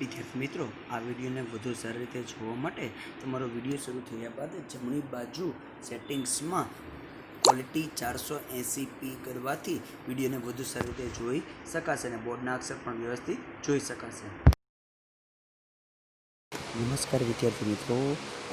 વિદ્યાર્થી મિત્રો, આ વિડીયોને વધુ સારી રીતે જોવા માટે તમારો વિડીયો શરૂ થયા બાદ જમણી બાજુ સેટિંગ્સમાં ક્વોલિટી 480p કરવાથી વિડીયોને વધુ સારી રીતે જોઈ શકાશે અને બોર્ડના અક્ષર પણ વ્યવસ્થિત જોઈ શકાશે. નમસ્કાર વિદ્યાર્થી મિત્રો,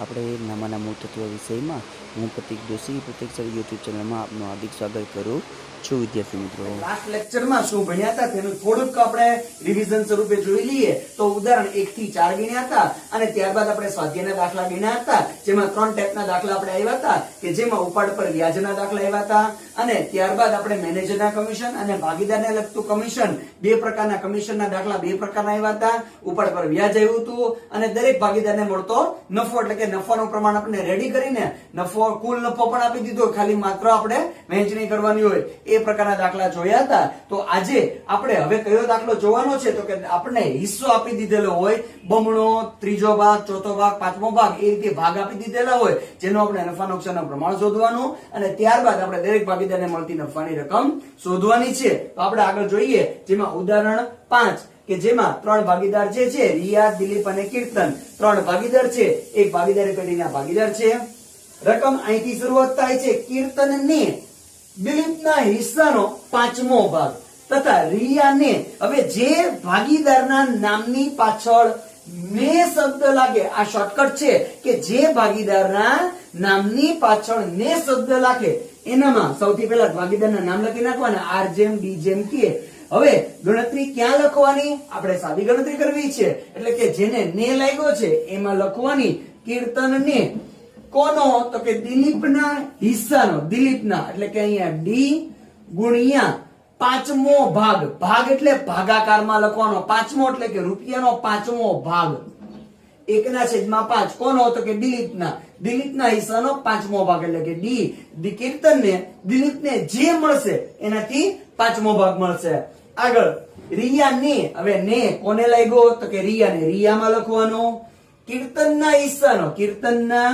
આપણે નામાના મૂળ તત્વ વિષયમાં હું પ્રતિક દોશી પ્રતિક સર યુટ્યુબ ચેનલમાં આપનું હાર્દિક સ્વાગત કરું છું. વિદ્યાર્થી મિત્રો, લાસ્ટ લેક્ચરમાં શું ભણ્યા હતા તેનું થોડુંક આપણે રિવિઝન સ્વરૂપે જોઈ લઈએ. તો ઉદાહરણ 1 થી 4 ગણ્યા હતા અને ત્યારબાદ આપણે સ્વાધ્યાયના દાખલા ગણ્યા હતા, જેમાં 3 ટાઈપના દાખલા આપણે આવ્યા હતા કે જેમાં ઉપાડ પર વ્યાજના દાખલા આવ્યા હતા અને ત્યારબાદ આપણે મેનેજરના કમિશન અને ભાગીદારને લગતું કમિશન, બે પ્રકારના કમિશનના દાખલા બે પ્રકારના આવ્યા હતા. ઉપાડ પર વ્યાજ આવ્યું હતું અને દરેક ભાગીદારને મળતો નફો એટલે કે નફાનું પ્રમાણ આપણે રેડી કરીને નફો કુલ નફો પણ આપી દીધો, ખાલી માત્ર આપણે વહેંચણી કરવાની હોય એ પ્રકારના દાખલા જોયા હતા. તો આજે આપણે હવે કયો દાખલો જોવાનો છે તો કે આપણે હિસ્સો આપી દીધેલો હોય, બમણો, ત્રીજો ભાગ, ચોથો ભાગ, પાંચમો ભાગ, એ રીતે ભાગ આપી દીધેલા હોય જેનો આપણે નફા નુકસાનનું પ્રમાણ શોધવાનું અને ત્યારબાદ આપણે દરેક ભાગીદારને મળતી નફાની રકમ શોધવાની છે. તો આપણે આગળ જોઈએ, જેમાં ઉદાહરણ 5 કે જેમાં 3 ભાગીદાર જે છે રિયા, દિલીપ અને કીર્તન 3 ભાગીદાર છે. એક ભાગીદારી પેઢીના ભાગીદાર છે. રકમ અહીંથી શરૂઆત થાય છે. કીર્તનને દિલીપના હિસ્સાનો 5મો ભાગ તથા રિયાને, હવે જે ભાગીદારના નામની પાછળ ને શબ્દ લાગે, આ શોર્ટકટ છે કે જે ભાગીદારના નામની પાછળ ને શબ્દ લાગે એનામાં સૌથી પહેલા ભાગીદારના નામ લખી નાખવાના, આર જેમ ડી જેમ કે. હવે ગણતરી ક્યાં લખવાની? આપણે સાદી ગણતરી કરવી છે એટલે કે જેને ને લાગ્યો છે એમાં લખવાની. કીર્તનને કોનો? તો કે દિલીપના હિસ્સાનો, દિલીપના એટલે કે અહીંયા ડી ગુણ્યા 5મો ભાગ, ભાગ એટલે ભાગાકારમાં લખવાનો, 5મો એટલે કે રૂપિયાનો 5મો ભાગ, 1/5 કોનો? તો કે દિલીપના, દિલીપના હિસ્સાનો 5મો ભાગ એટલે કે ડી. કીર્તનને, દિલીપને જે મળશે એનાથી 5મો ભાગ મળશે. આગળ રિયાને, હવે ને કોને લાગ્યો? તો કે રિયાને, રિયામાં લખવાનો. કીર્તનના હિસ્સાનો, કીર્તનના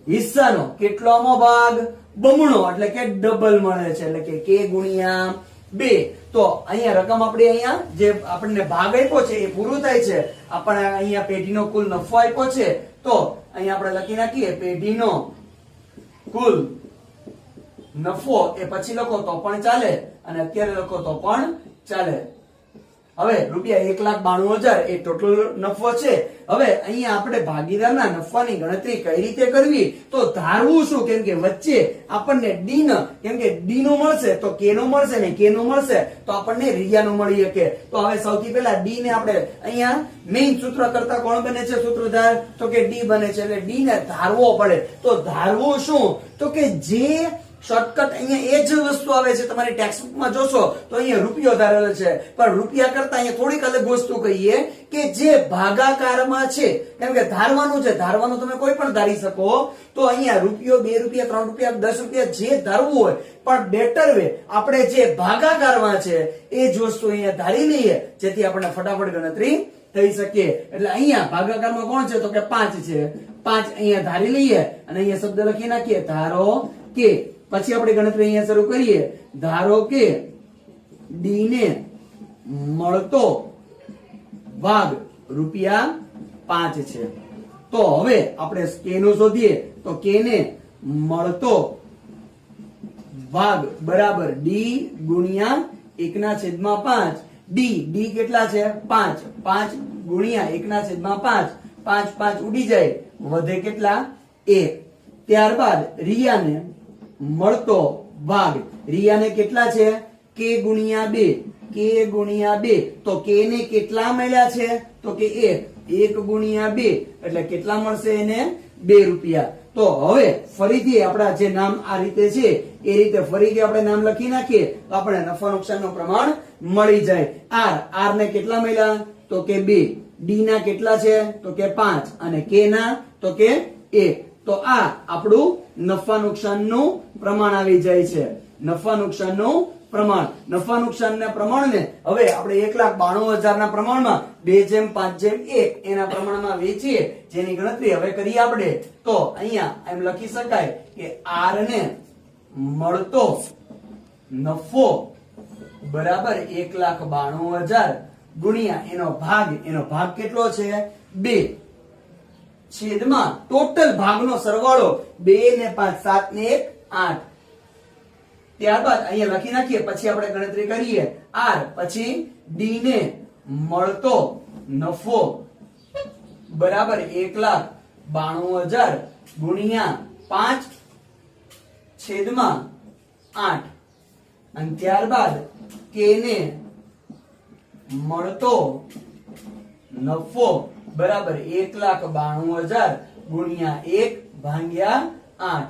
હિસ્સાનો કેટલામો ભાગ? બમણો એટલે કે ડબલ મળે છે એટલે કે k ગુણ્યા 2. તો અહીંયા રકમ આપણે અહીંયા જે આપણને ભાગ આપ્યો છે એ પૂરું થાય છે. આપણે અહીંયા પેઢીનો કુલ નફો આપ્યો છે તો અહીંયા આપણે લખી નાખીએ પેઢીનો કુલ નફો, એ પછી લખો તો પણ ચાલે અને અત્યારે લખો તો પણ ચાલે. હવે ₹1,92,000 એ ટોટલ નફો છે. હવે અહીંયા આપણે ભાગીદારના નફાની ગણતરી કઈ રીતે કરવી? તો ધારવું શું? કેમ કે વચ્ચે આપણને ડી ન, કેમ કે ડી નું મળશે તો કે નું મળશે ને કે નું મળશે તો આપણને રિયા નું મળી શકે. તો હવે સૌથી પહેલા ડી ને આપણે અહીંયા મેઇન સૂત્ર કરતા કોણ બને છે સૂત્રધાર? તો કે ડી બને છે એટલે ડી ને ધારવો પડે. તો ધારવું શું? તો કે જે શોર્ટકટ અહીંયા એ જ વસ્તુ આવે છે, તમારી ટેક્સ્ટબુકમાં જોશો તો અહીંયા રૂપિયો ધારેલો છે, પણ રૂપિયા કરતા અહીંયા થોડીક અલગ વસ્તુ કહીએ કે જે ભાગાકારમાં છે. કેમ કે ધારવાનું છે, ધારવાનું તમે કોઈ પણ ધારી શકો. તો અહીંયા રૂપિયો, 2 રૂપિયા, 3 રૂપિયા, 10 રૂપિયા જે ધારવું હોય, પણ બેટર વે આપણે જે ભાગાકારમાં છે એ જ વસ્તુ અહીંયા ધારી લઈએ જેથી આપણે ફટાફટ ગણતરી થઈ શકે. એટલે અહીંયા ભાગાકારમાં કોણ છે? તો કે 5 છે. 5 અહીંયા ધારી લઈએ અને અહીંયા શબ્દ લખી નાખીએ, ધારો કે. પછી આપણે ગણતરી અહીંયા શરૂ કરીએ. ધારો કે ડી ને મળતો ભાગ ₹5 છે. તો હવે આપણે કે નું શોધીએ તો કે ને મળતો ભાગ બરાબર ડી ગુણ્યા 1/5. ડી કેટલા છે? 5. 5 ગુણ્યા 1/5. 5 5 ઉડી જાય, વધે કેટલા? 1. ત્યારબાદ રિયાને મળતો ભાગ, રિયાને કેટલા છે? k ગુણ્યા 2. k ગુણ્યા 2 તો k ને કેટલા મળ્યા છે? તો કે 1 ગુણ્યા 2 એટલે કેટલા મળશે એને? 2 રૂપિયા. તો હવે ફરીથી આપણા જે નામ આ રીતે છે એ રીતે ફરીથી આપણે નામ લખી નાખીએ તો આપણે નફા નુકસાનનું પ્રમાણ મળી જાય. આર ને કેટલા મળ્યા? તો કે 2. ડી ના કેટલા છે? તો કે 5 અને કે ના તો કે 1. તો આ આપણું નફા નુકસાનનું પ્રમાણ આવી જાય છે. નફા નુકસાનનું પ્રમાણ, નફા નુકસાનના પ્રમાણને હવે આપણે 1,92,000 ના પ્રમાણમાં 2:5:1 એના પ્રમાણમાં વેચીએ, જેની ગણતરી હવે કરીએ આપણે. તો અહીંયા એમ લખી શકાય કે આર ને મળતો નફો બરાબર 1,92,000 ગુણ્યા એનો ભાગ કેટલો છે 2 છેદમાં ટોટલ ભાગનો સરવાળો 2 ને 5 7 ને 1 8. ત્યારબાદ અહીંયા લખી નાખીએ, પછી આપણે ગણતરી કરીએ r, પછી d ને મળતો નફો બરાબર 1,92,000 ગુણ્યા 5 છેદમાં 8, અને ત્યારબાદ k ને મળતો નફો બરાબર 1,92,000 ગુણ્યા 1/8.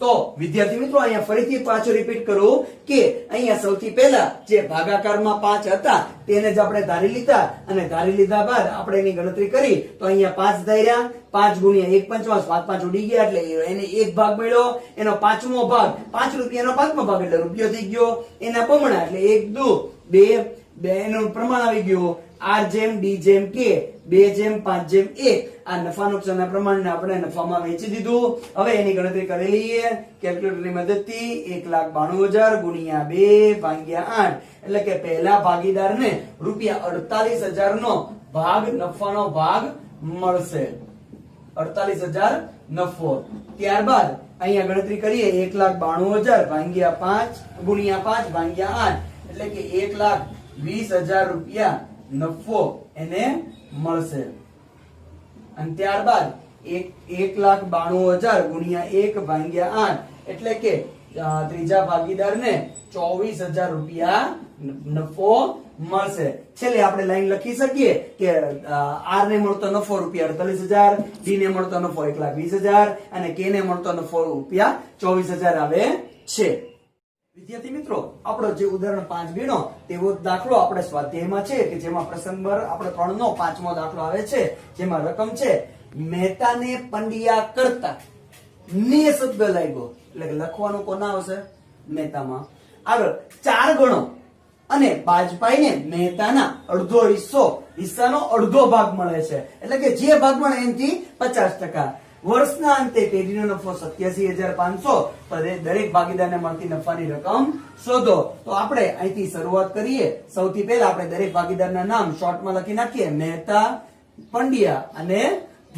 તો વિદ્યાર્થી મિત્રો અહીંયા ફરીથી પાછું રિપીટ કરું કે અહીંયા સૌથી પહેલા જે ભાગાકારમાં 5 હતા તેને જ આપણે ધારી લીધા, અને ધારી લીધા બાદ આપણે એની ગણતરી કરી તો અહીંયા 5 ધાર્યા, 5 ગુણ્યા 1 પંચમાંશ, 5 ઉડી ગયા એટલે એને એક ભાગ મળ્યો, એનો પાંચમો ભાગ 5 રૂપિયાનો પાંચમો ભાગ એટલે રૂપિયો થઈ ગયો, એના બમણા એટલે 1 2 2 એનું પ્રમાણ આવી ગયું r જેમ d જેમ k 2 જેમ 5 જેમ 1. આ નફા નુકસાનના પ્રમાણને આપણે નફામાં વેચી દીધું. હવે એની ગણતરી કરી લઈએ કેલ્ક્યુલેટરની મદદથી. 1,92,000 ગુણ્યા 2/8 એટલે કે પહેલા ભાગીદારને ₹48,000 નો ભાગ, નફાનો ભાગ મળશે. 48,000 નફો. ત્યારબાદ અહીંયા ગણતરી કરીએ 1,92,000 ભાગ્યા 5 ગુણ્યા 5/8 એટલે કે 1,20,000 રૂપિયા નફો એને મળશે. અને ત્યારબાદ 1,92,000 ગુણ્યા 1/8 એટલે કે ત્રીજા ભાગીદારને 24,000 રૂપિયા નફો મળશે. છેલ્લે આપણે લાઈન લખી શકીએ કે r ને મળતો નફો ₹48,000, d ને મળતો નફો 1,20,000 અને k ને મળતો નફો ₹24,000 આવે છે. વિદ્યાર્થી મિત્રો, આપણો જે ઉદાહરણ 5 ગણો તેવો દાખલો આપણે સ્વાધ્યાયમાં છે કે જેમાં પ્રસંગ નંબર આપણે 3 નો 5મો દાખલો આવે છે, જેમાં રકમ છે મહેતાને પંડ્યા કરતા ને શબ્દ લાગ્યો એટલે કે લખવાનું કોના આવશે મહેતામાં. આગળ 4 ગણો અને બાજપાઈને મહેતાના અડધો હિસ્સાનો અડધો ભાગ મળે છે એટલે કે જે ભાગ મળે એનાથી 50%. વર્ષના અંતે પેઢીનો નફો 87,500, દરેક ભાગીદારને મળતી નફાની રકમ શોધો. તો આપણે અહીંથી શરૂઆત કરીએ. સૌથી પહેલા આપણે દરેક ભાગીદારના નામ શોર્ટમાં લખી નાખીએ. મહેતા, પંડ્યા અને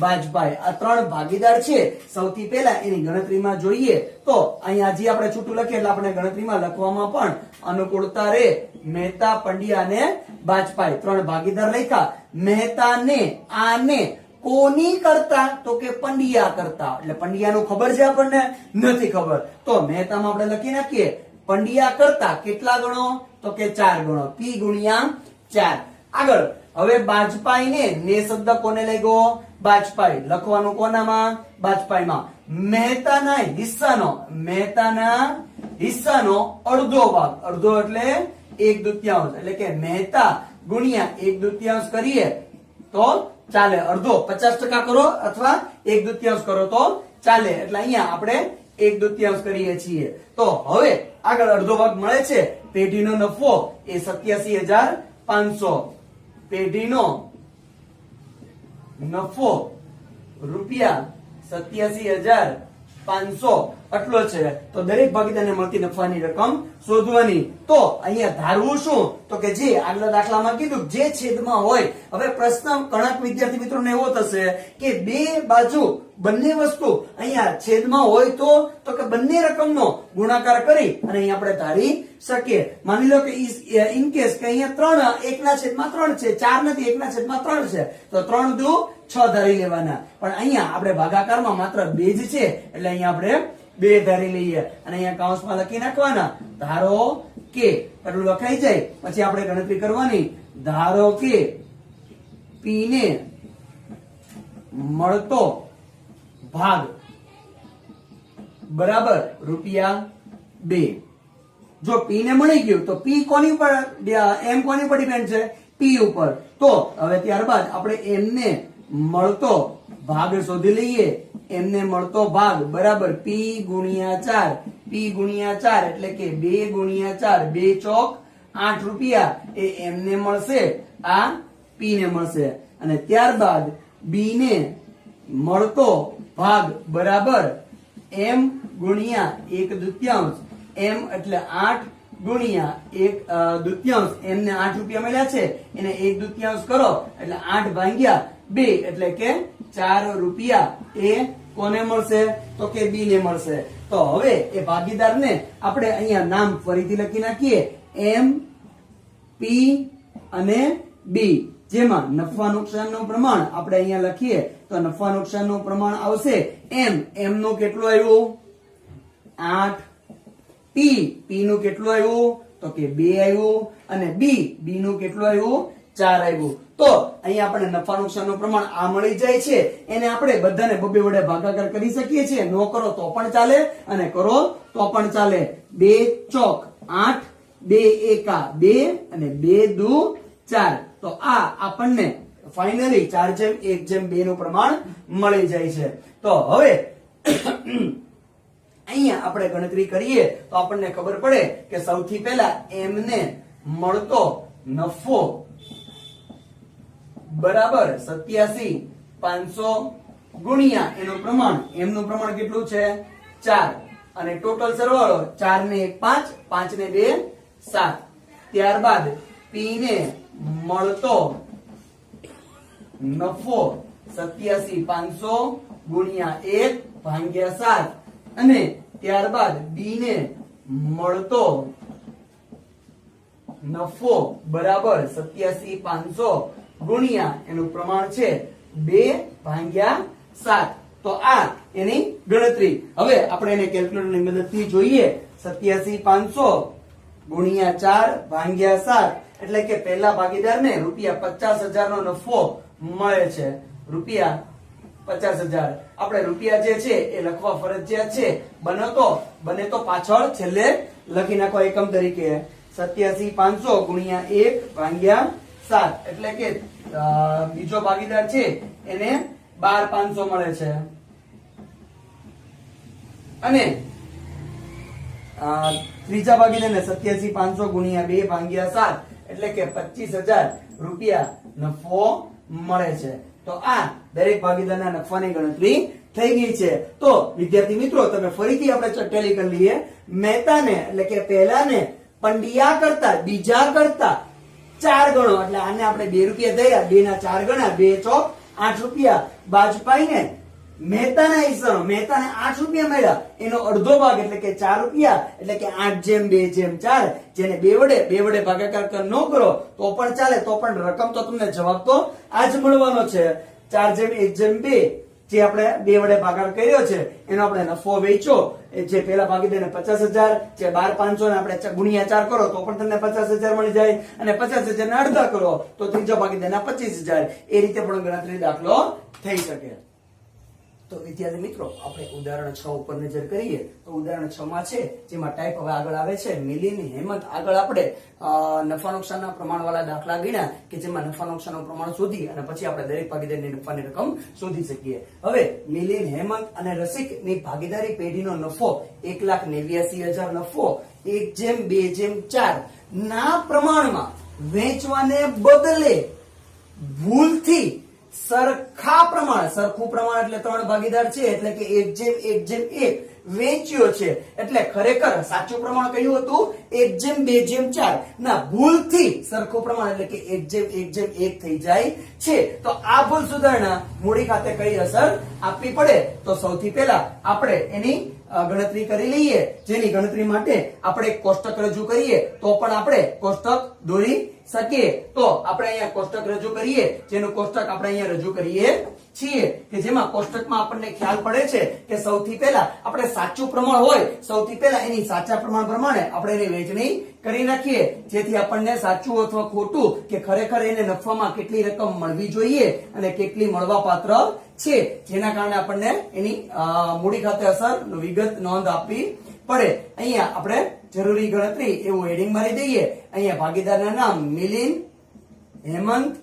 બાજપાઈ આ 3 ભાગીદાર છે. સૌથી પહેલા એની ગણતરીમાં જોઈએ તો અહીંયા હજી આપણે છૂટું લખીએ એટલે આપણે ગણતરીમાં લખવામાં પણ અનુકૂળતા રહે. મહેતા, પંડ્યા અને બાજપાઈ 3 ભાગીદાર લખ્યા. મહેતાને આને કોની કરતા તો કે પંડ્યા કરતા, એટલે પંડ્યાનું ખબર છે આપણને નથી ખબર, તો મહેતામાં આપણે લખી નાખીએ પંડ્યા કરતા કેટલા ગણો તો કે 4 ગણો, p ગુણ્યા 4. આગળ હવે બાજપાઈને ને શબ્દ કોને લાગ્યો બાજપાઈ, લખવાનું કોનામાં બાજપાઈમાં. મહેતાના હિસ્સાનો અડધો ભાગ, અડધો એટલે 1/2 એટલે કે મહેતા ગુણ્યા 1/2 કરીએ તો ચાલે. અડધો 50% કરો અથવા 1/2 કરો તો ચાલે, એટલે અહીંયા આપણે 1/2 કરીએ છીએ. તો હવે આગળ અડધો ભાગ મળે છે. પેઢીનો નફો એ 87,500, પેઢીનો નફો ₹87,500 આટલો છે. તો દરેક ભાગીદારને મળતી નફાની રકમ શોધવાની. તો અહીંયા ધારવું શું તો કે જે આગલા દાખલામાં કીધું જે છેદમાં હોય. હવે પ્રશ્ન ઘણા વિદ્યાર્થી મિત્રોને એવો થશે કે બે બાજુ બંને વસ્તુ અહીંયા છેદમાં હોય તો કે બંને રકમનો ગુણાકાર કરી અને અહીંયા આપણે ધારી શકીએ. માની લો કે ઇન કેસ કે અહીંયા 3 1/3 છે, 4 નથી 1/3 છે, તો 3 દુ 6 ધારી લેવાના. પણ અહીંયા આપણે ભાગાકારમાં માત્ર 2 જ છે એટલે અહીંયા આપણે 2 ધારી લઈએ અને અહીંયા કૌંસમાં લખી નાખવાના ધારો કે, એટલું લખાઈ જાય. પછી આપણે ગણતરી કરવાની. ધારો કે p ને મળતો ભાગ બરાબર ₹2. જો p ને મળી ગયું તો p કોની ઉપર m કોની ઉપર ડિપેન્ડ છે p ઉપર. તો હવે ત્યારબાદ આપણે m ને મળતો ભાગ શોધી લઈએ. એમને મળતો ભાગ બરાબર p ગુણ્યા 4 એટલે કે 2 ગુણ્યા 4 2 ચોક 8 રૂપિયા એ એમને મળશે, આ p ને મળશે. અને ત્યારબાદ b ને મળતો ભાગ બરાબર m ગુણ્યા 1/2, m એટલે 8 ગુણ્યા 1/2 એમને 8 રૂપિયા મળ્યા છે એને 1/2 કરો એટલે 8 ભાગ્યા 2 એટલે કે 4 રૂપિયા એ કોને મળશે તો કે બી ને મળશે. તો હવે એ ભાગીદારને આપણે અહીંયા નામ ફરીથી લખી નાખીએ એમ પી અને બી, જેમાં નફા નુકસાનનું પ્રમાણ આપણે અહીંયા લખીએ તો નફા નુકસાનનું પ્રમાણ આવશે એમ નું કેટલું આવ્યું 8, પી નું કેટલું આવ્યું તો કે 2 આવ્યું અને બી નું કેટલું આવ્યું 4 આવ્યું. તો અહીંયા આપણે નફા નુકસાનનું પ્રમાણ આ મળી જાય છે, એને આપણે બધાને બબે વડે ભાગાકાર કરી શકીએ છીએ. નો કરો તો પણ ચાલે અને કરો તો પણ ચાલે. 2 ચોક 8, 2 એકા 2 અને 2 દુ 4. તો આ આપણને ફાઇનલી 4:1:2 નું પ્રમાણ મળી જાય છે. તો હવે અહીંયા આપણે ગણતરી કરીએ તો આપણને ખબર પડે કે સૌથી પહેલા એમ ને મળતો નફો બરાબર 87,500 ગુણ્યા એનું પ્રમાણ, એમનું પ્રમાણ કેટલું છે 4 અને ટોટલ સરવાળો 4 ને 1 5, 5 ને 2 7. ત્યારબાદ પી ને મળતો નફો 87,500 ગુણ્યા 1/7 અને ત્યારબાદ બી ને મળતો નફો બરાબર 87,500 ગુણ્યા એનું પ્રમાણ છે 2/7. તો આ એની ગણતરી. હવે આપણે એને કેલ્ક્યુલેટરની મદદથી જોઈએ. 87,500 ગુણ્યા 4/7 એટલે કે પહેલા ભાગીદારને ₹50,000 નો નફો મળે છે. ₹50,000 આપણે રૂપિયા જે છે એ લખવા ફરજિયાત છે. બને તો પાછળ છેલ્લે લખી નાખો એકમ તરીકે. 87,500 ગુણ્યા 1/7 એટલે કે બીજો ભાગીદાર છે એને 12,500 મળે છે અને ત્રીજા ભાગીદારને 87,500 ગુણ્યા 2/7 એટલે કે 25,000 રૂપિયા નફો મળે છે. તો આ દરેક ભાગીદારના નફાની ગણતરી થઈ ગઈ છે. તો વિદ્યાર્થી મિત્રો તમે ફરીથી આપણે ટેલી કરી લઈએ. મહેતાને એટલે કે પહેલાને પંડ્યા કરતા બીજા કરતા 4 ગણો એટલે આને આપણે 2 રૂપિયા દયા 2 ના 4 ગણા 2 ચોક 8 રૂપિયા બાજુ પાઈને મહેતાના હિસ્સાનો મહેતાને 8 રૂપિયા મળ્યા એનો અડધો ભાગ એટલે કે 4 રૂપિયા એટલે કે 8:2:4 જેને 2 વડે ભાગાકાર ન કરો તો પણ ચાલે, તો પણ રકમ તો તમને જવાબ તો આ જ મળવાનો છે. 4:1:2 જે આપણે 2 વડે ભાગાકાર કર્યો છે એનો આપણે નફો વેચો જે પેલા ભાગીદારને 50,000 જે 12,500 ને આપણે ગુણ્યા 4 કરો તો પણ તમને 50,000 મળી જાય અને 50,000 ને અડધા કરો તો ત્રીજો ભાગીદારના 25,000. એ રીતે પણ ગણતરી દાખલો થઈ શકે. તો વિદ્યાર્થી મિત્રો આપણે ઉદાહરણ 6 ઉપર નજર કરીએ તો ઉદાહરણ 6 માં છે જેમાં ટાઈપ હવે આગળ આવે છે મિલિંદ હેમંત. આગળ આપણે નફા નુકસાનના પ્રમાણવાળા દાખલા ગણ્યા કે જેમાં નફા નુકસાનનું પ્રમાણ શોધી અને પછી આપણે દરેક ભાગીદારની નફાની રકમ શોધી શકીએ. હવે મિલિંદ હેમંત અને રસિકની ભાગીદારી પેઢીનો નફો 1,89,000 નફો 1:2:4 ના પ્રમાણમાં વેચવાને બદલે ભૂલથી સરખું પ્રમાણ એટલે 3 ભાગીદાર છે એટલે કે 1:1:1 વેચ્યો છે. એટલે ખરેખર સાચું પ્રમાણ કયું હતું 1:2:4 ના ભૂલથી સરખું પ્રમાણ એટલે કે 1:1:1 થઈ જાય છે. તો આ ભૂલ સુધારણા મૂડી ખાતે કઈ અસર આપવી પડે તો સૌથી પહેલા આપણે એની ગણતરી કરી લઈએ. જેની ગણતરી માટે આપણે એક કોષ્ટક રજૂ કરીએ તો પણ આપણે કોષ્ટક દોરી શકીએ. તો આપણે અહીંયા કોષ્ટક રજૂ કરીએ જેનું કોષ્ટક આપણે અહીંયા રજૂ કરીએ છીએ કે જેમાં કોષ્ટકમાં આપણને ખ્યાલ પડે છે કે સૌથી પહેલા આપણે સાચું પ્રમાણ હોય સૌથી પહેલા એની સાચા પ્રમાણ પ્રમાણે આપણે એની વહેંચણી કરી નાખીએ જેથી આપણને સાચું અથવા ખોટું કે ખરેખર એને નફામાં કેટલી રકમ મળવી જોઈએ અને કેટલી મળવા પાત્ર છે જેના કારણે આપણને એની મૂડી ખાતે અસર વિગત નોંધ આપવી પડે. અહીંયા આપણે જરૂરી ગણતરી એવું હેડિંગ મારી દઈએ. અહીંયા ભાગીદારના નામ મિલિંદ, હેમંત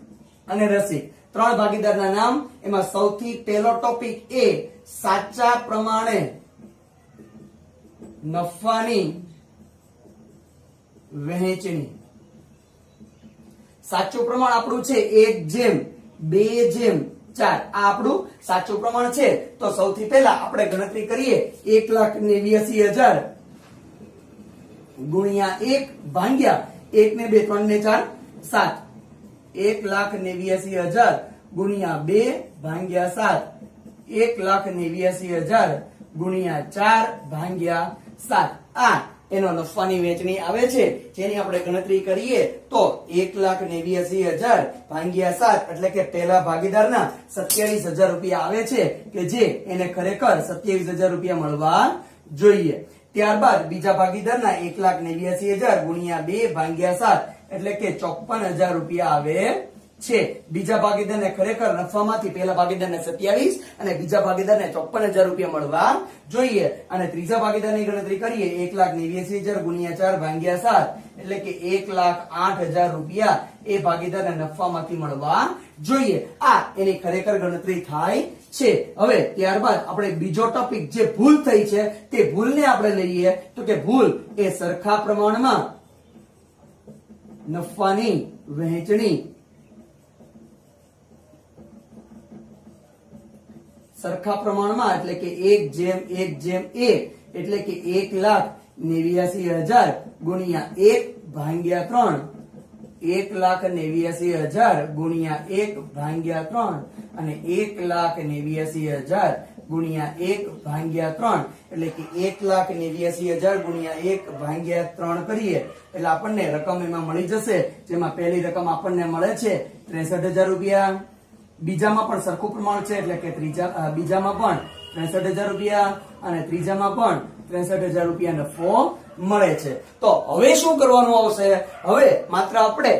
અને રસિક. 3 ભાગીદારના નામ. એમાં સૌથી પહેલો ટોપિક એ સાચા પ્રમાણે નફાની વહેંચણી. સાચું પ્રમાણ આપણું છે 1:2:4. આ આપણું સાચું પ્રમાણ છે. તો સૌથી પહેલા આપણે ગણતરી કરીએ 1,89,000 ગુણ્યા 1 ભાગ્યા 1 ને 2 3 ને 4 7 1,89,000 ગુણ્યા 2 ભાગ્યા 7 1,89,000 ગુણ્યા 4 ભાગ્યા 7 આ એનો નફાની વહેંચણી આવે છે જેની આપણે ગણતરી કરીએ તો 1,89,000 ભાગ્યા 7 એટલે કે પહેલા ભાગીદારના 27,000 રૂપિયા આવે છે કે જે એને ખરેખર 27,000 રૂપિયા મળવા જોઈએ. ત્યારબાદ બીજા ભાગીદારના 1,89,000 ગુણ્યા 2 ભાગ્યા 7 એટલે કે 54,000 રૂપિયા આવે છે. બીજા ભાગીદારને ખરેખર નફામાંથી પહેલા ભાગીદારને 27 અને બીજા ભાગીદારને 54,000 રૂપિયા મળવા જોઈએ. અને ત્રીજા ભાગીદારની ગણતરી કરીએ 1,89,000 ગુણ્યા 4 ભાગ્યા 7 એટલે કે 1,08,000 રૂપિયા એ ભાગીદારને નફામાંથી મળવા જોઈએ. આ એની ખરેખર ગણતરી થાય છે. હવે ત્યારબાદ આપણે બીજો ટોપિક જે ભૂલ થઈ છે તે ભૂલને આપણે લઈએ તો કે ભૂલ એ સરખા પ્રમાણમાં નફાની વહેંચણી સરખા પ્રમાણમાં એટલે કે 1:1:1 એટલે કે 1,89,000 ગુણ્યા 1 ભાગ્યા 3 1,89,000 ગુણ્યા 1 ભાગ્યા 3 અને 1,89,000 ગુણ્યા 1 ભાગ્યા 3 એટલે કે 1,89,000 ગુણ્યા 1 ભાગ્યા 3 કરીએ એટલે આપણને રકમ એમાં મળી જશે જેમાં પહેલી રકમ આપણને મળે છે 63,000 રૂપિયા. બીજામાં પણ સરખું પ્રમાણ છે એટલે કે બીજામાં પણ 63,000 રૂપિયા અને ત્રીજામાં પણ 63,000 રૂપિયા નફો મળે છે. તો હવે શું કરવાનું આવશે? હવે માત્ર આપણે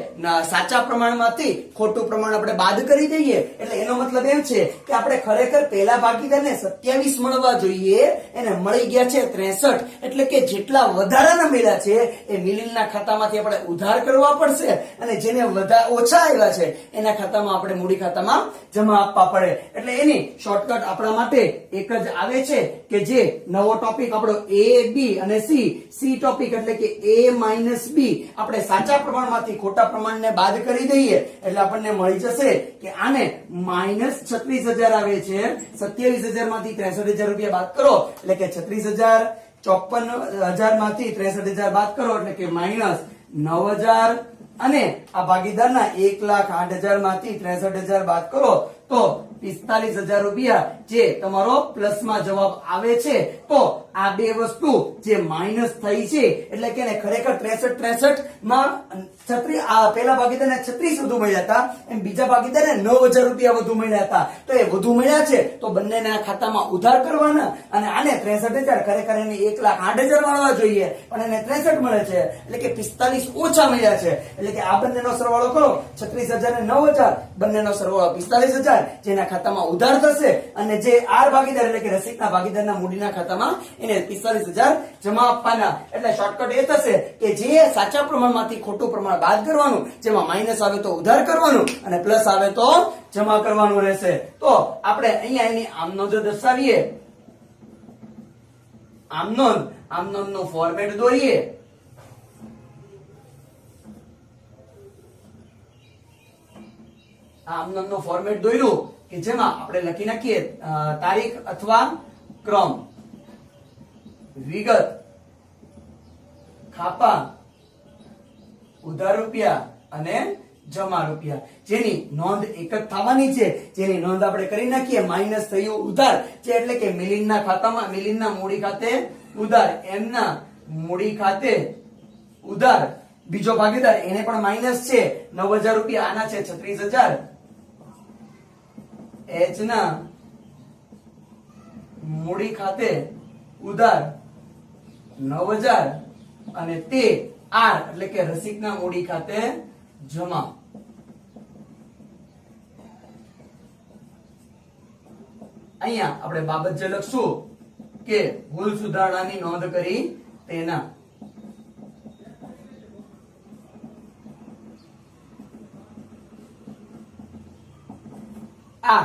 સાચા પ્રમાણમાંથી ખોટું પ્રમાણ આપણે બાદ કરી દઈએ એટલે એનો મતલબ એમ છે કે આપણે ખરેખર પહેલા ભાગીદારને 27 મળવા જોઈએ એને મળી ગયા છે 63 એટલે કે જેટલા વધારાના મળ્યા છે એ મિલિંદના ખાતામાંથી આપણે ઉધાર કરવા પડશે અને જેને ઓછા આવ્યા છે એના ખાતામાં આપણે મૂડી ખાતામાં જમા આપવા પડે. એટલે એની શોર્ટકટ આપણા માટે એક જ આવે છે કે જે નવો ટોપિક આપણો A, B અને C ટોપિક એટલે કે A - B આપણે સાચા પ્રમાણમાંથી ખોટા પ્રમાણને બાદ કરી દઈએ એટલે આપણને મળી જશે કે આને -36,000 આવે છે. 27,000 માંથી 63,000 રૂપિયા બાદ કરો એટલે કે 36,000. 54,000 માંથી 63,000 બાદ કરો એટલે કે -9,000 અને આ ભાગીદારના 1,08,000 માંથી 63,000 બાદ કરો તો 45,000 રૂપિયા જે તમારો પ્લસમાં જવાબ આવે છે. તો આ બે વસ્તુ જે માઇનસ થઈ છે એટલે કે ખરેખર 63 માં પહેલા ભાગીદારને 36 વધુ મળ્યા હતા એમ બીજા ભાગીદારને 9,000 રૂપિયા વધુ મળ્યા હતા. તો એ વધુ મળ્યા છે તો બંનેના ખાતામાં ઉધાર કરવાના અને આને 63,000 ખરેખર એને 1,08,000 મળવા જોઈએ પણ એને 63 મળે છે એટલે કે 45 ઓછા મળ્યા છે. એટલે કે આ બંનેનો સરવાળો કરો 36,000 અને 9,000 બંનેનો સરવાળો 45,000 જેના ખાતામાં ઉધાર થશે અને જે આર ભાગીદાર એટલે કે રસીદના ભાગીદારના મૂડીના ખાતામાં એને 45,000 જમા આપવાના. એટલે શોર્ટકટ એ થશે કે જે સાચા પ્રમાણમાંથી ખોટું પ્રમાણ બાદ કરવાનું જેમાં માઇનસ આવે તો ઉધાર કરવાનું અને પ્લસ આવે તો જમા કરવાનું રહેશે. તો આપણે અહીંયા એની આમનોંધ દર્શાવીએ. આમનોંધનું ફોર્મેટ દોરીએ. આમનોંધનું ફોર્મેટ દોર્યું કે જેમાં આપણે લખી નાખીએ તારીખ અથવા ક્રમ, વિગત, ખાપા, ઉધાર રૂપિયા અને જમા રૂપિયા જેની નોંધ એક જ થવાની છે. જેની નોંધ આપણે કરી નાખીએ માઇનસ થયું ઉધાર જે એટલે કે મિલિંદના ખાતામાં મિલિંદના મૂડી ખાતે ઉધાર, એમના મૂડી ખાતે ઉધાર. બીજો ભાગીદાર એને પણ માઇનસ છે 9,000 રૂપિયા આના છે 36,000. એચ ના મૂડી ખાતે ઉધાર 9,000 અને તે આર એટલે કે રસીદના મૂડી ખાતે જમા. અહીંયા આપણે બાબત જે લખશું કે ભૂલ સુધારણાની નોંધ કરી તેના. આ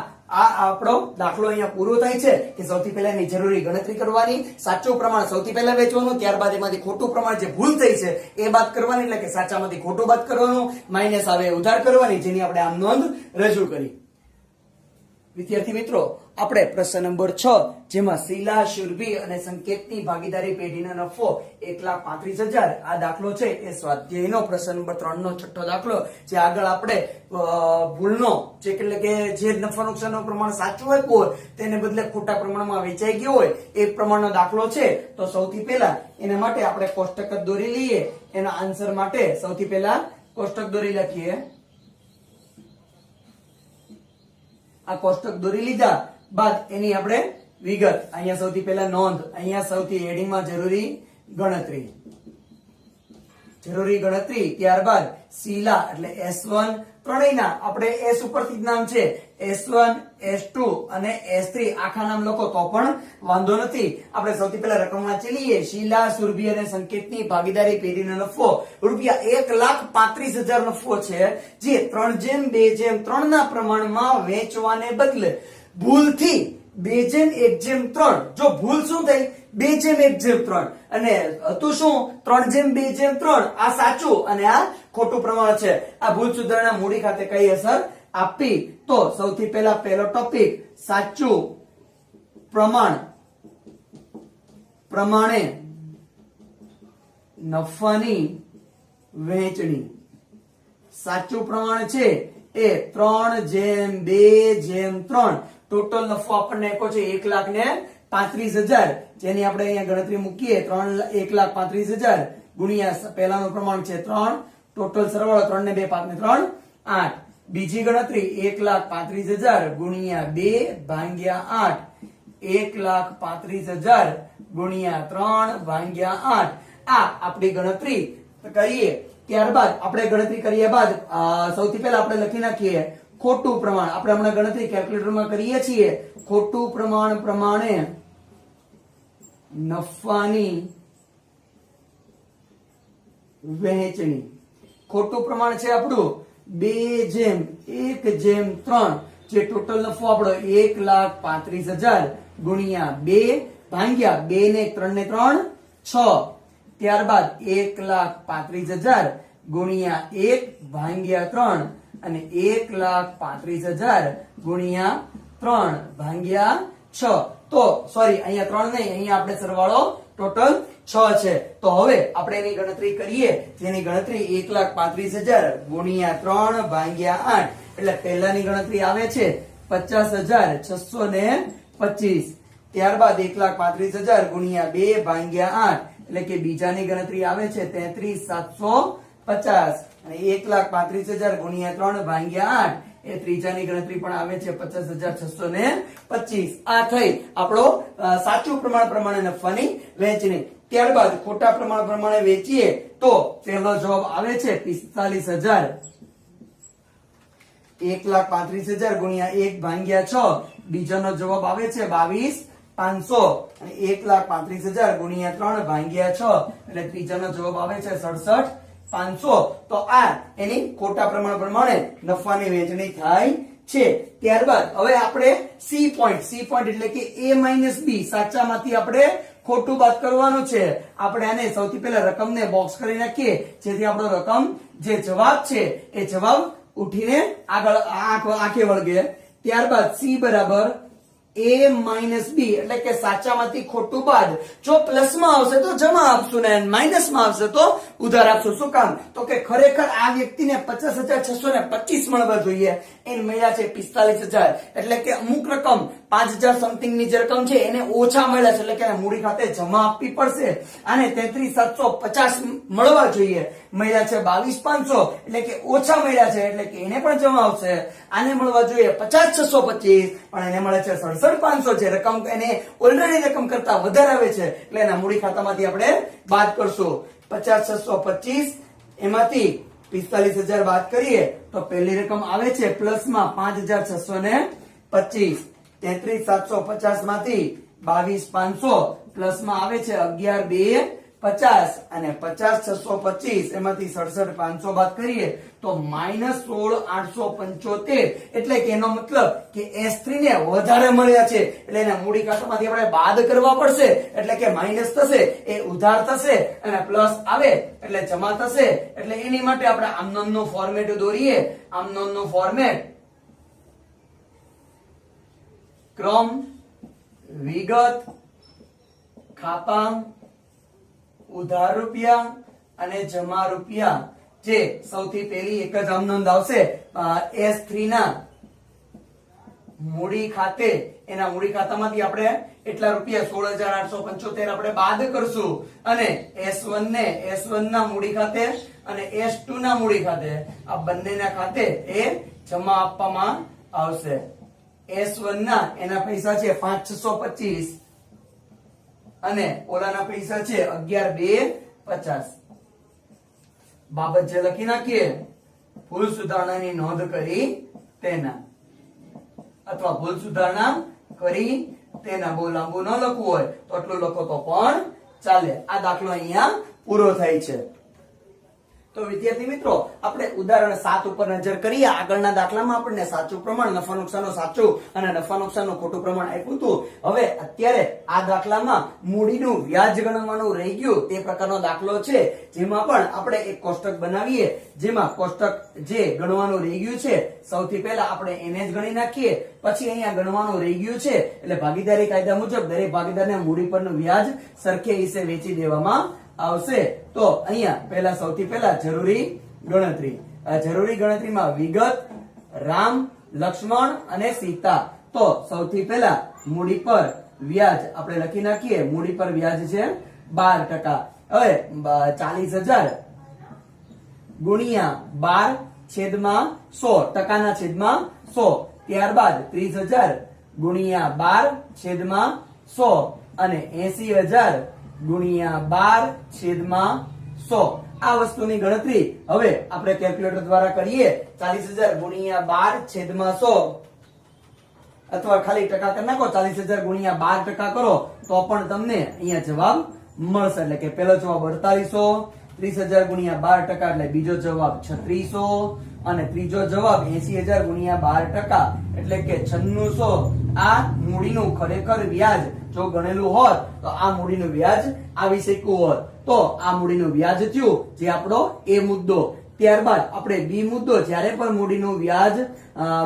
આપણો દાખલો અહીંયા પૂરો થાય છે કે સૌથી પહેલા એની જરૂરી ગણતરી કરવાની, સાચું પ્રમાણ સૌથી પહેલા વેચવાનું, ત્યારબાદ એમાંથી ખોટું પ્રમાણ જે ભૂલ થઈ છે એ બાદ કરવાની એટલે કે સાચામાંથી ખોટું બાદ કરવાનું, માઇનસ આવે ઉધાર કરવાની જેની આપણે આમ નોંધ રજૂ કરી. વિદ્યાર્થી મિત્રો, આપણે પ્રશ્ન નંબર 6 જેમાં શીલા, શુરભી અને સંકેતની ભાગીદારી પેઢીનો નફો 1,35,000 આ દાખલો છે એ સ્વાધ્યાયનો પ્રશ્ન નંબર 3 નો છઠ્ઠો દાખલો, જે આગળ આપણે ભૂલનો જે એટલે કે જે નફા નુકસાનનું પ્રમાણ સાચું આપ્યું હોય તેને બદલે ખોટા પ્રમાણમાં વેચાઈ ગયું હોય એ પ્રમાણનો દાખલો છે. તો સૌથી પહેલા એના માટે આપણે કોષ્ટક જ દોરી લઈએ. એના આન્સર માટે સૌથી પહેલા કોષ્ટક દોરી લખીએ. આ કોષ્ટક દોરી લીધા બાદ એની આપણે વિગત, અહીંયા સૌથી પહેલા નોંધ, અહીંયા સૌથી હેડિંગમાં જરૂરી ગણતરી, ત્યારબાદ શીલા એટલે S1 ત્રણેયના આપણે S ઉપરથી જ નામ છે, S1 S2 અને S3 આખા નામ લખો તો પણ વાંધો નથી. આપણે સૌથી પહેલા રકમ વાંચી લઈએ. શીલા, સુરભી અને સંકેતની ભાગીદારી પેઢીનો નફો ₹1,35,000 નફો છે, જે 3:2:3 ના પ્રમાણમાં વેચવાને બદલે ભૂલથી 2:1:3, જો ભૂલ શું થઈ 2:1:3 અને હતું શું 3:2:3, આ સાચું અને આ ખોટું પ્રમાણ છે. આ ભૂલ સુધારણા મૂડી ખાતે કઈ અસર આપી? તો સૌથી પહેલા પહેલો ટોપિક, સાચું પ્રમાણે નફાની વહેંચણી. સાચું પ્રમાણ છે એ 3:2:3. ટોટલ નફો આપણને આપ્યો છે 1,35,000, જેની આપણે અહીંયા ગણતરી મૂકીએ. 1,35,000 ગુણ્યા પહેલાનું પ્રમાણ છે 3, ટોટલ સરવાળો 3 ને 2 5 ને 3 8. બીજી ગણતરી 1,35,000 ગુણ્યા 2 ભાગ્યા 8, 1,35,000 ગુણ્યા 3 ભાગ્યા 8. આ આપણી ગણતરી કરીએ. ત્યારબાદ આપણે ગણતરી કર્યા બાદ સૌથી પહેલા આપણે લખી નાખીએ ખોટું પ્રમાણ. આપણે હમણાં ગણતરી કેલ્ક્યુલેટરમાં કરીએ છીએ. ખોટું પ્રમાણ પ્રમાણે નફાની વહેંચણી. ખોટું પ્રમાણ છે આપણું 2:1:3, જે ટોટલ નફો આપણો 1,35,000 ગુણ્યા 2 ભાગ્યા 2 ને 3 ને 3 6. ત્યારબાદ 1,35,000 ગુણ્યા 1 ભાગ્યા 3 અને 1,35,000 ગુણ્યા 3 ભાગ્યા 6. તો સોરી, અહીંયા 3 નહીં, અહીંયા આપણે સરવાળો ટોટલ 6 છે. તો હવે આપણે એની ગણતરી કરીએ, જેની ગણતરી 1,35,000 ગુણ્યા 3 ભાગ્યા 8, એટલે પહેલાની ગણતરી આવે છે 50,625. ત્યારબાદ 1,35,000 ગુણ્યા 2 ભાગ્યા 8, એટલે કે બીજાની ગણતરી આવે છે 33,750. અને 1,35,000 ગુણ્યા 3 ભાગ્યા 8 એ ત્રીજાની ગણતરી પણ આવે છે 50,625. આ થઈ આપણો સાચું પ્રમાણ પ્રમાણે નફાની વહેંચણી. ત્યારબાદ ખોટા પ્રમાણ પ્રમાણે વેચીએ તો પહેલો જવાબ આવે છે 45,000. 1,35,000 ગુણ્યા 1 ભાગ્યા 6, બીજાનો જવાબ આવે છે 22,500. અને 1,35,000 ગુણ્યા 3 ભાગ્યા 6, એટલે ત્રીજાનો જવાબ આવે છે 67,500. તો આ એની ખોટા પ્રમાણ પ્રમાણે નફાની વહેંચણી થાય છે. ત્યારબાદ હવે આપણે સી પોઈન્ટ એટલે કે A-B, સાચામાંથી આપણે ખોટું બાદ કરવાનું છે. આપણે આને સૌથી પહેલા રકમને બોક્સ કરી નાખીએ, જેથી આપણો રકમ જે જવાબ છે એ જવાબ ઉઠીને આગળ આંખે વળગે. ત્યારબાદ સી બરાબર A-B, એટલે કે સાચામાંથી ખોટું બાદ. જો પ્લસમાં આવશે તો જમા આપશું ને માઇનસમાં આવશે તો ઉધાર આપશું. શું કામ? તો કે ખરેખર આ વ્યક્તિને 50,625 મળવા જોઈએ, એને મળ્યા છે 45,000. એટલે કે અમુક રકમ 5,000 સમથિંગ ની જે રકમ છે એને ઓછા મળ્યા છે, એટલે કે મૂડી ખાતે જમા આપવી પડશે. આને 33,750 મળવા જોઈએ, મળ્યા છે 22,500, એટલે કે ઓછા મળ્યા છે, એટલે કે એને પણ જમા આવશે. આને મળવા જોઈએ 50,625, પણ એને મળે છે 67,500. છે રકમ એને ઓલરેડી રકમ કરતા વધારે આવે છે, એટલે એના મૂડી ખાતામાંથી આપણે બાદ કરશું. 50,625 એમાંથી 45,000 બાદ કરીએ તો પહેલી રકમ આવે છે પ્લસમાં 5,625. 33,750 માંથી 22,500 પ્લસમાં આવે છે 11,250 અને 50,625 એમાંથી 67,500 બાદ કરીએ તો -16,875. એટલે કે એનો મતલબ કે S3 ને વધારે મળ્યા છે, એટલે એના મૂડી ખાતામાંથી આપણે બાદ કરવા પડશે, એટલે કે માઇનસ થશે, એ ઉધાર થશે અને પ્લસ આવે એટલે જમા થશે. એટલે એની માટે આપણે આમનોમનું ફોર્મેટ દોરીએ. આમનોમનું ફોર્મેટ ક્રમ, વિગત, ખાપાંક, ઉધાર રૂપિયા અને જમા રૂપિયા. જે સૌથી પહેલી એક જ આમ નોંધ આવશે S3 ના મૂડી ખાતે, એના મૂડી ખાતામાંથી આપણે એટલા રૂપિયા 16,875 આપણે બાદ કરશું અને S1 ના મૂડી ખાતે અને S2 ના મૂડી ખાતે, આ બંનેના ખાતે એ જમા આપવામાં આવશે. S1 ના એના પૈસા છે 5,625 અને ઓલાના પૈસા છે 11,250. બાબત જે લખી નાખીએ, ભૂલ સુધારણાની નોંધ કરી તેના, અથવા ભૂલ સુધારણા કરી તેના. બહુ લાંબુ ન લખવું હોય તો આટલું લખો તો પણ ચાલે. આ દાખલો અહીંયા પૂરો થાય છે. તો વિદ્યાર્થી મિત્રો, આપણે ઉદાહરણ 7 ઉપર નજર કરીએ. આગળના દાખલામાં આપણને સાચું પ્રમાણ, નફા નુકસાનનું સાચું અને નફા નુકસાનનું ખોટું પ્રમાણ આપ્યું હતું. હવે અત્યારે આ દાખલામાં મૂડીનું વ્યાજ ગણવાનું રહી ગયું તે પ્રકારનો દાખલો છે, જેમાં પણ આપણે એક કોષ્ટક બનાવીએ, જેમાં કોષ્ટક જે ગણવાનું રહી ગયું છે, સૌથી પહેલા આપણે એને જ ગણી નાખીએ. પછી અહીંયા ગણવાનું રહી ગયું છે એટલે ભાગીદારી કાયદા મુજબ દરેક ભાગીદારને મૂડી પરનું વ્યાજ સરખે હિસ્સે વેચી દેવામાં આવશે. તો અહીંયા પહેલા સૌથી પહેલા જરૂરી ગણતરી. આ જરૂરી ગણતરીમાં વિગત, રામ, લક્ષ્મણ અને સીતા. તો સૌથી પહેલા મૂડી પર વ્યાજ આપણે લખી નાખીએ. મૂડી પર વ્યાજ છે 12%. હવે 40,000 ગુણ્યા 12 છેદમાં 100, ટકાના છેદમાં 100. ત્યારબાદ 30,000 ગુણ્યા 12 છેદમાં 100 અને 80,000 ગુણ્યા 12 છેદમાં 100. આ વસ્તુની ગણતરી હવે આપણે કેલ્ક્યુલેટર દ્વારા કરીએ. 40,000 ગુણ્યા 12 છેદમાં 100, અથવા ખાલી ટકા કરી નાખો, 40,000 ગુણ્યા 12% કરો તો પણ તમને અહીંયા જવાબ મળશે. એટલે કે પહેલો જવાબ 4800, 30,000 ગુણ્યા 12% એટલે બીજો જવાબ 3600 અને ત્રીજો જવાબ 80,000 ગુણ્યા 12% એટલે કે 9600. આ મૂડીનું ખરેખર વ્યાજ જો ગણેલું હોત તો આ મૂડીનું વ્યાજ આવી શક્યું હોત. તો આ મૂડીનું વ્યાજ થયું, જે આપણો એ મુદ્દો. ત્યારબાદ આપણે બી મુદ્દો, જ્યારે પણ મૂડીનું વ્યાજ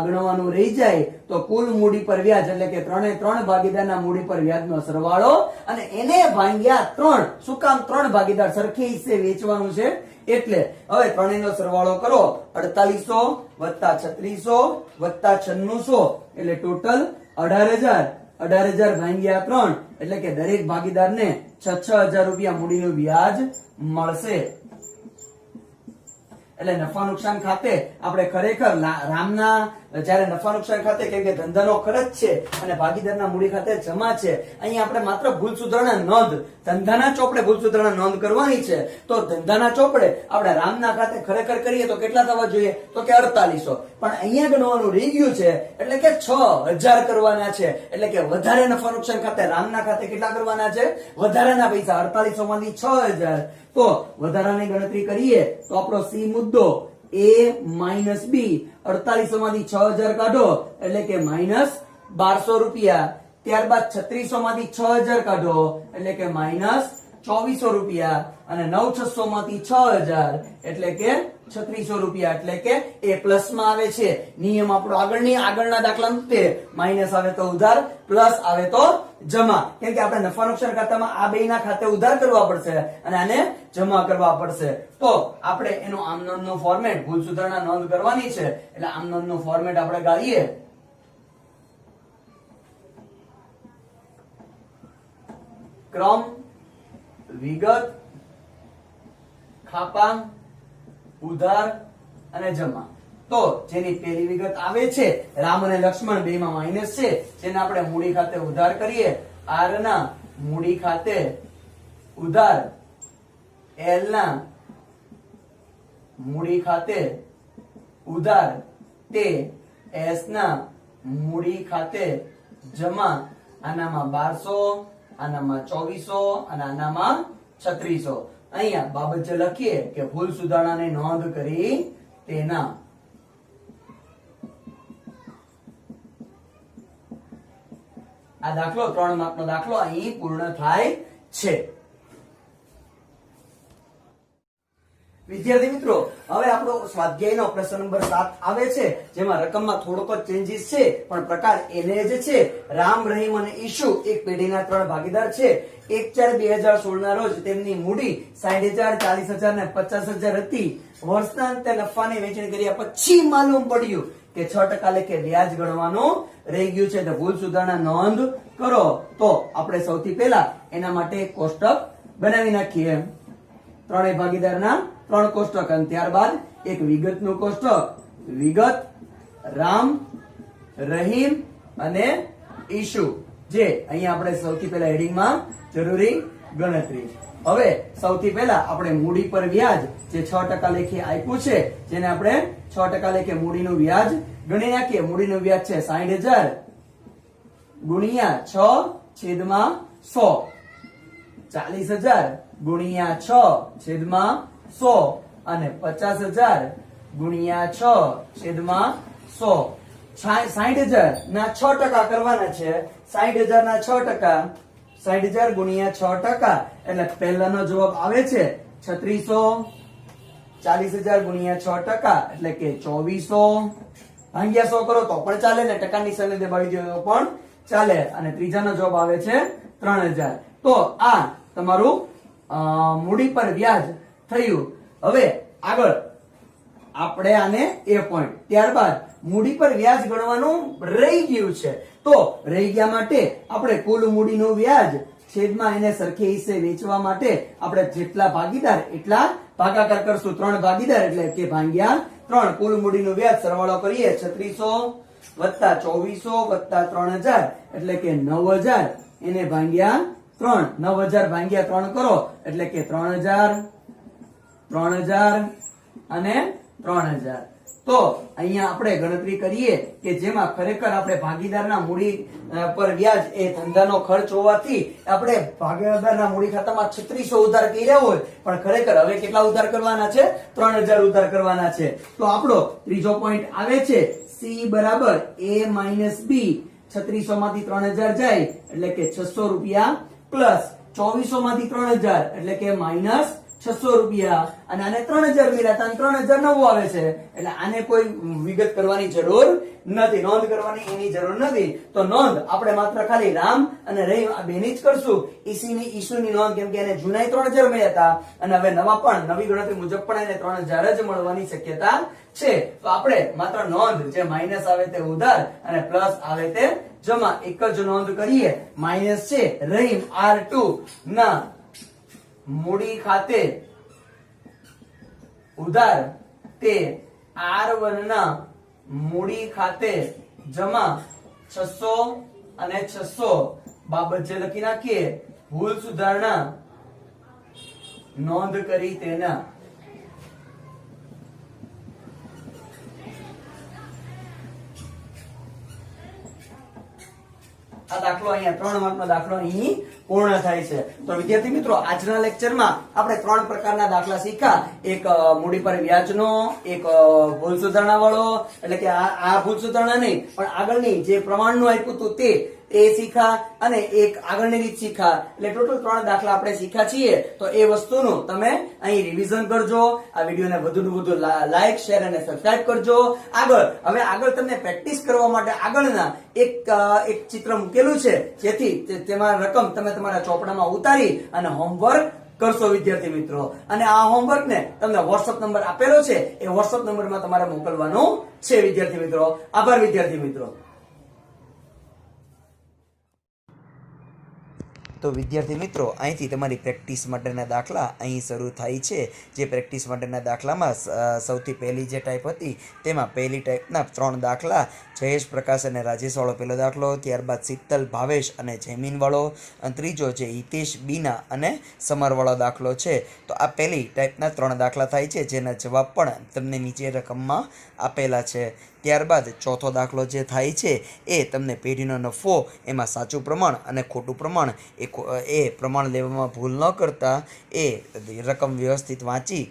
ગણવાનું રહી જાય તો કુલ મૂડી પર વ્યાજ એટલે કે 3 ભાગીદારના મૂડી પર વ્યાજનો સરવાળો અને એને ભાગ્યા 3. શું કામ? 3 ભાગીદાર સરખી હિસ્સે વેચવાનું છે એટલે. હવે ત્રણેયનો સરવાળો કરો. 4800 વત્તા 3600 વત્તા 9600 એટલે ટોટલ 18,000. 18,000 ભાગ્યા 3 એટલે કે દરેક ભાગીદારને 6,000 રૂપિયા મૂડીનું વ્યાજ મળશે. એટલે નફા નુકસાન ખાતે આપણે ખરેખર રામના, જ્યારે નફા નુકસાન ખાતે કેમ કે ધંધાનો ખર્ચ છે અને ભાગીદારના મૂડી ખાતે જમા છે, અહીંયા આપણે માત્ર ભૂલ સુધારણા નોંધ, ધંધાના ચોપડે ભૂલ સુધારણા નોંધ કરવાની છે. તો ધંધાના ચોપડે આપણે રામના ખાતે ખરેખર કરીએ તો કેટલા થવા જોઈએ? તો કે 4800. પણ અહીંયા ગણવાનું રહી ગયું છે એટલે કે 6,000 કરવાના છે. એટલે કે વધારે નફા નુકસાન ખાતે રામના ખાતે કેટલા કરવાના છે? વધારાના પૈસા. 4800 માંથી 6,000. તો વધારાની ગણતરી કરીએ તો આપણો સી મુદ્દો A માઇનસ બી. 4800 માંથી 6,000 કાઢો એટલે કે માઇનસ 1200 રૂપિયા. ત્યારબાદ 3600 માંથી 6,000 કાઢો એટલે કે માઇનસ 2400 રૂપિયા અને 9,600 માંથી 6,000 એટલે કે 3600 રૂપિયા. એટલે કે એ પ્લસ માં આવે છે. નિયમ આપણો આગળના દાખલામાં તે માઇનસ આવે તો ઉધાર, પ્લસ આવે તો જમા. કેમ કે આપણે નફા નુકસાન ખાતામાં આ બેયના ખાતે ઉધાર કરવા પડશે અને આને જમા કરવા પડશે. તો આપણે એનો આમ નોંધનો ફોર્મેટ, ભૂલ સુધારણા નોંધ કરવાની છે એટલે આમ નોંધનું ફોર્મેટ આપણે ગાળીએ. ક્રમ, વિગત, ખાપાંક, ઉધાર અને જમા. તો જેની પહેલી વિગત આવે છે, રામ અને લક્ષ્મણ બેમાં માઇનસ છે, જેને આપણે મૂડી ખાતે ઉધાર કરીએ. R ના મૂડી ખાતે ઉધાર, L ના મૂડી ખાતે ઉધાર, તે S ના મૂડી ખાતે જમા. આનામાં 1200, આનામાં 2400 અને આનામાં 3600. અહીંયા બાબત જે લખીએ કે ભૂલ સુધારણાની નોંધ કરી તેના. આ દાખલો 3 માર્કનો દાખલો અહીં પૂર્ણ થાય છે. વિદ્યાર્થી મિત્રો, હવે આપણો સ્વાધ્યાયનો પ્રશ્ન નંબર 7 આવે છે, જેમાં રકમમાં થોડોક જ ચેન્જીસ છે, પણ પ્રકાર એને જ છે. રામ, રહીમ અને ઈશુ એક પેઢીના 3 ભાગીદાર છે. 1/4/2016 ના રોજ તેમની મૂડી 60,000, 40,000 ને 50,000 હતી. વર્ષના અંતે નફાની વહેંચણી કર્યા પછી માલુમ પડ્યું કે 6% લેખે વ્યાજ ગણવાનું રહી ગયું છે. તો ભૂલ સુધારણા નોંધ કરો. તો આપણે સૌથી પહેલા એના માટે એક કોષ્ટક બનાવી નાખીએ. ત્રણેય ભાગીદારના 3 કોષ્ટક અને ત્યારબાદ એક વિગતનું કોષ્ટક. વિગત રામ, રહીમ અને ઈશુ, જે અહીંયા આપણે સૌથી પહેલા હેડિંગમાં જરૂરી ગણતરી. હવે સૌથી પહેલા આપણે મૂડી પર વ્યાજ જે 6% લેખે આપ્યું છે, જેને આપણે 6% લેખે મૂડીનું વ્યાજ ગણી નાખીએ. મૂડીનું વ્યાજ છે 60,000 ગુણ્યા 6/100, 40,000 ગુણ્યા 6/100 અને 50,000 ગુણ્યા 6/100. 60,000 ના 6% કરવાના છે. 60,000 ના 6%, 60,000 ગુણ્યા 6% એટલે પહેલાનો જવાબ આવે છે 3600. 40,000 ગુણ્યા 6% એટલે કે 2400. ભાગ્યા 100 કરો તો પણ ચાલે ને ટકા નિશાને દબાવી દો તો પણ ચાલે. અને ત્રીજાનો જવાબ આવે છે 3,000. તો આ તમારું મૂડી પર વ્યાજ થયું. હવે આગળ આપણે આને એ પોઈન્ટ, ત્યારબાદ મૂડી પર વ્યાજ ગણવાનું રહી ગયું છે. તો રહી ગયા માટે આપણે કુલ મૂડીનું વ્યાજ છેદમાં એને સરખી હિસ્સે વેચવા માટે આપણે જેટલા ભાગીદાર એટલા ભાગાકાર કરશું. 3 ભાગીદાર એટલે કે ભાગ્યા 3. કુલ મૂડીનું વ્યાજ સરવાળો કરીએ 3600 વત્તા 2400 વત્તા 3,000 એટલે કે 9,000. એને ભાગ્યા 3. 9,000 ભાગ્યા 3 કરો એટલે કે 3,000, 3,000 અને 3,000. તો અહીંયા આપણે ગણતરી કરીએ કે જેમાં ખરેખર આપણે ભાગીદારના મૂડી પર વ્યાજ એ ધંધાનો ખર્ચ હોવાથી આપણે ભાગીદારના મૂડી ખાતામાં 3600 ઉધાર કર્યા હોય, પણ ખરેખર હવે કેટલા ઉધાર કરવાના છે? 3,000 ઉધાર કરવાના છે. તો આપણો ત્રીજો પોઈન્ટ આવે છે C બરાબર A-B. 3600 માંથી 3,000 જાય એટલે કે 600 રૂપિયા, પ્લસ 2400 માંથી 3,000 એટલે કે માઇનસ 600 રૂપિયા. અને આને 3,000 મિલાતા 3,000 નવું આવે છે, એટલે આને કોઈ વિગત કરવાની જરૂર નથી, નોંધ કરવાની એની જરૂર નથી. તો નોંધ આપણે માત્ર ખાલી રામ અને રહીમ આ બેની જ કરશું. ઈશુની નોંધ, કેમ કે એને જૂના 3,000 મળ્યા હતા અને હવે નવા પણ નવી ગણતરી મુજબ પણ એને 3,000 જ મળવાની શક્યતા છે. તો આપણે માત્ર નોંધ, જે માઇનસ આવે તે ઉધાર અને પ્લસ આવે તે જમા, એક જ નોંધ કરીએ. માઇનસ છે રહીમ R2 ના મૂડી ખાતે ઉધાર તે R1 ના મૂડી ખાતે જમા 600 અને 600 બાબત જે લખી નાખીએ. ભૂલ સુધારણા નોંધ કરી તેના. આ દાખલો અહીંયા 3 માર્કનો દાખલો અહીં પૂર્ણ થાય છે. તો વિદ્યાર્થી મિત્રો, આજના લેક્ચરમાં આપણે 3 પ્રકારના દાખલા શીખ્યા. એક મૂડી પર વ્યાજનો, એક ભૂલ સુધારણા વાળો, એટલે કે આ ભૂલ સુધારણા નહીં પણ આગળની જે પ્રમાણનું આપ્યું હતું તે શીખા, અને એક આગળની રીત શીખા. એટલે ટોટલ 3 દાખલા આપણે શીખ્યા છીએ. તો એ વસ્તુનું તમે અહીં રિવિઝન કરજો. આ વિડીયોને વધુને વધુ લાઈક, શેર અને સબસ્ક્રાઇબ કરજો. હવે આગળ તમને પ્રેક્ટિસ કરવા માટે આગળના એક ચિત્ર મૂકેલું છે, જેથી તેમાં રકમ તમે તમારા ચોપડામાં ઉતારી અને હોમવર્ક કરશો વિદ્યાર્થી મિત્રો. અને આ હોમવર્ક ને તમને વોટ્સઅપ નંબર આપેલો છે, એ વોટ્સઅપ નંબરમાં તમારે મોકલવાનું છે વિદ્યાર્થી મિત્રો. આભાર વિદ્યાર્થી મિત્રો. તો વિદ્યાર્થી મિત્રો, અહીંથી તમારી પ્રેક્ટિસ માટેના દાખલા અહીં શરૂ થાય છે. જે પ્રેક્ટિસ માટેના દાખલામાં સૌથી પહેલી જે ટાઈપ હતી તેમાં પહેલી ટાઈપના 3 દાખલા, જયેશ, પ્રકાશ અને રાજેશવાળો પહેલો દાખલો, ત્યારબાદ શીતલ, ભાવેશ અને જયમીનવાળો, અને ત્રીજો જે હિતેશ, બીના અને સમરવાળો દાખલો છે. તો આ પહેલી ટાઈપના 3 દાખલા થાય છે, જેના જવાબ પણ તમને નીચે રકમમાં આપેલા છે. ત્યારબાદ ચોથો દાખલો જે થાય છે એ તમને પેઢીનો નફો, એમાં સાચું પ્રમાણ અને ખોટું પ્રમાણ, એ પ્રમાણ લેવામાં ભૂલ ન કરતા એ રકમ વ્યવસ્થિત વાંચી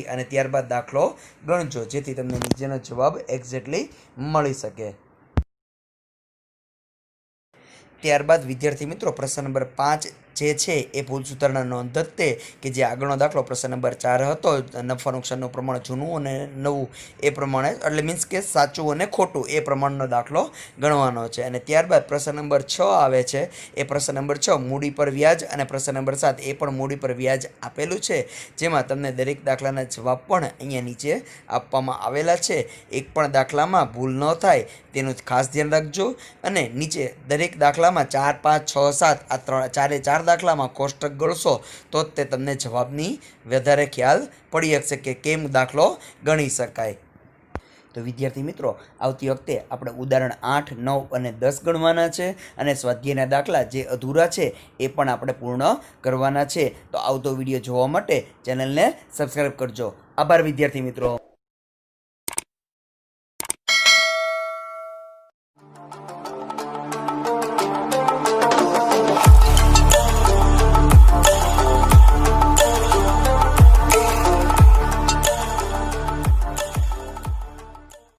અને ત્યારબાદ દાખલો ગણજો, જેથી તમને નીચેનો જવાબ એક્ઝેક્ટલી મળી શકે. ત્યારબાદ વિદ્યાર્થી મિત્રો, પ્રશ્ન નંબર 5 જે છે એ ભૂલ સુધારણા નોંધ જ તે કે જે આગળનો દાખલો પ્રશ્ન નંબર 4 હતો નફા નુકસાનનું પ્રમાણ જૂનું અને નવું એ પ્રમાણે એટલે મીન્સ કે સાચું અને ખોટું એ પ્રમાણનો દાખલો ગણવાનો છે. અને ત્યારબાદ પ્રશ્ન નંબર 6 આવે છે. એ પ્રશ્ન નંબર 6 મૂડી પર વ્યાજ અને પ્રશ્ન નંબર 7 એ પણ મૂડી પર વ્યાજ આપેલું છે, જેમાં તમને દરેક દાખલાના જવાબ પણ અહીંયા નીચે આપવામાં આવેલા છે. એક પણ દાખલામાં ભૂલ ન થાય તેનું ખાસ ધ્યાન રાખજો. અને નીચે દરેક દાખલામાં 4, 5, 6, 7 આ ચારે ચાર દાખલામાં કોષ્ટક ગણશો તો જ તે તમને જવાબની વધારે ખ્યાલ પડી શકશે કે કેમ દાખલો ગણી શકાય. તો વિદ્યાર્થી મિત્રો, આવતી વખતે આપણે ઉદાહરણ 8, 9 અને 10 ગણવાના છે અને સ્વાધ્યાયના દાખલા જે અધૂરા છે એ પણ આપણે પૂર્ણ કરવાના છે. તો આવતો વિડીયો જોવા માટે ચેનલને સબસ્ક્રાઈબ કરજો. આભાર વિદ્યાર્થી મિત્રો.